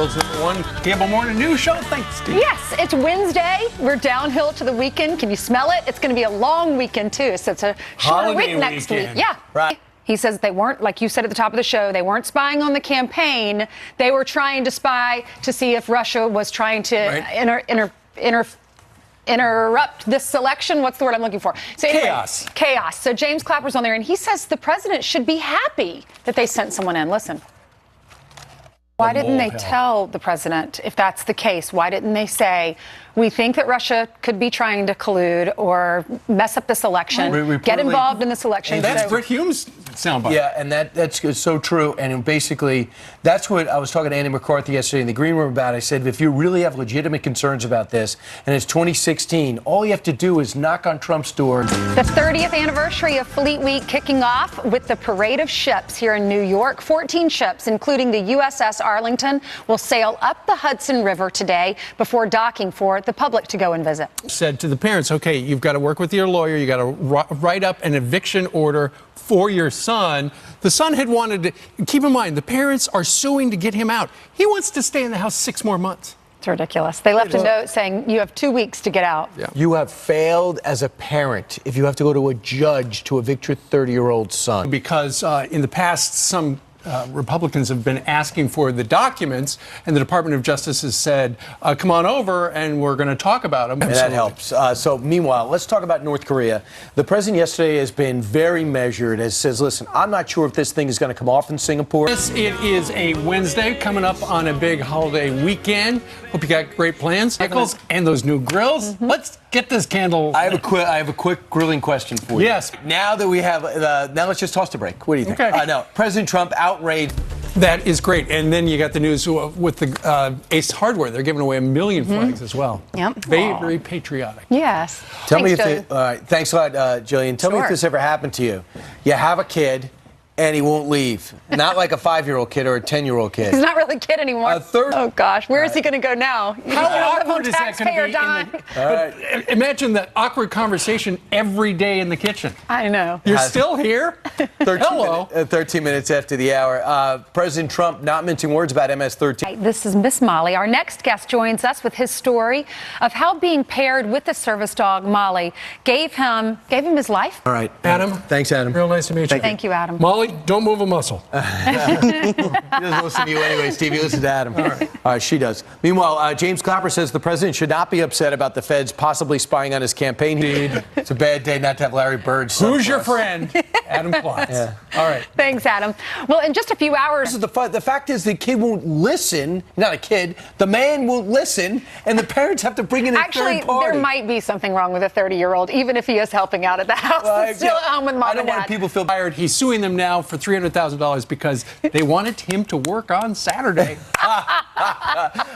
world's #1 cable morning news show. Thanks, Steve. Yes, it's Wednesday. We're downhill to the weekend. Can you smell it? It's going to be a long weekend, too. So it's a shorter week next week. Yeah. Right. He says they weren't, like you said at the top of the show, they weren't spying on the campaign. They were trying to spy to see if Russia was trying to interrupt this election. What's the word I'm looking for? So anyway, chaos. So James Clapper's on there, and he says the president should be happy that they sent someone in. Listen. Why didn't they tell the president if that's the case? Why didn't they say, we think that Russia could be trying to collude or mess up this election, get involved in this election? That's Brit Hume's soundbite. Yeah, and that's so true. And basically, that's what I was talking to Andy McCarthy yesterday in the green room about. I said, if you really have legitimate concerns about this, and it's 2016, all you have to do is knock on Trump's door. The 30th anniversary of Fleet Week kicking off with the parade of ships here in New York. 14 ships, including the USS Arlington, will sail up the Hudson River today before docking for the public to go and visit. Said to the parents, okay, you've got to work with your lawyer. You got to write up an eviction order for your son. The son had wanted to, keep in mind, the parents are suing to get him out. He wants to stay in the house 6 more months. It's ridiculous. They left a note saying you have 2 weeks to get out. Yeah. You have failed as a parent if you have to go to a judge to evict your 30-year-old son. Because in the past, some Republicans have been asking for the documents, and the Department of Justice has said, come on over, and we're going to talk about them. And that helps. So meanwhile, let's talk about North Korea. The president yesterday has been very measured, as says, listen, I'm not sure if this thing is going to come off in Singapore. Yes, it is a Wednesday coming up on a big holiday weekend. Hope you got great plans. Pickles and those new grills. Let's get this candle. I have a quick grilling question for you. Yes. Now that we have, now let's just toss the break. What do you think? Okay. No, President Trump outraged. That is great. And then you got the news with the Ace Hardware. They're giving away 1 million flags as well. Yep. Very patriotic. Yes. Tell me if Jillian. thanks a lot, Jillian. Tell me if this ever happened to you. You have a kid, and he won't leave. Not like a 5-year-old kid or a 10-year-old kid. He's not really a kid anymore. Oh, gosh. Where is he going to go now? How awkward is that going to be? Imagine that awkward conversation every day in the kitchen. I know. You're still here? 13 minutes after the hour. President Trump not mincing words about MS-13. This is Miss Molly. Our next guest joins us with his story of how being paired with the service dog, Molly, gave him his life. All right. Adam. Thanks, Adam. Real nice to meet you. Thank you, Adam. Molly, don't move a muscle. He doesn't listen to you anyway, Steve. He listens to Adam. All right, she does. Meanwhile, James Clapper says the president should not be upset about the feds possibly spying on his campaign. It's a bad day not to have Larry Bird. Who's your friend? Adam Klotz. Yeah. All right. Thanks, Adam. Well, in just a few hours. The fact is the kid won't listen. Not a kid. The man won't listen, and the parents have to bring in a third party. There might be something wrong with a 30-year-old, even if he is helping out at the house. Well, still at home with mom and dad. I don't want people feel fired. He's suing them now for $300,000 because they wanted him to work on Saturday. All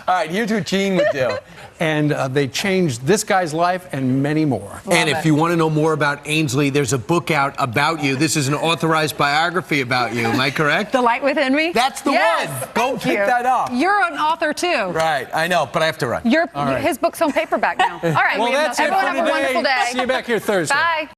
right, here's what Gene would do. And they changed this guy's life and many more. And if you want to know more about Ainsley, there's a book out about you. This is an authorized biography about you. Am I correct? The Light Within Me? That's the one. Go pick that up. You're an author, too. Right. I know, but I have to run. His book's on paperback now. All right. Well, that's everyone it for have a wonderful day. See you back here Thursday. Bye.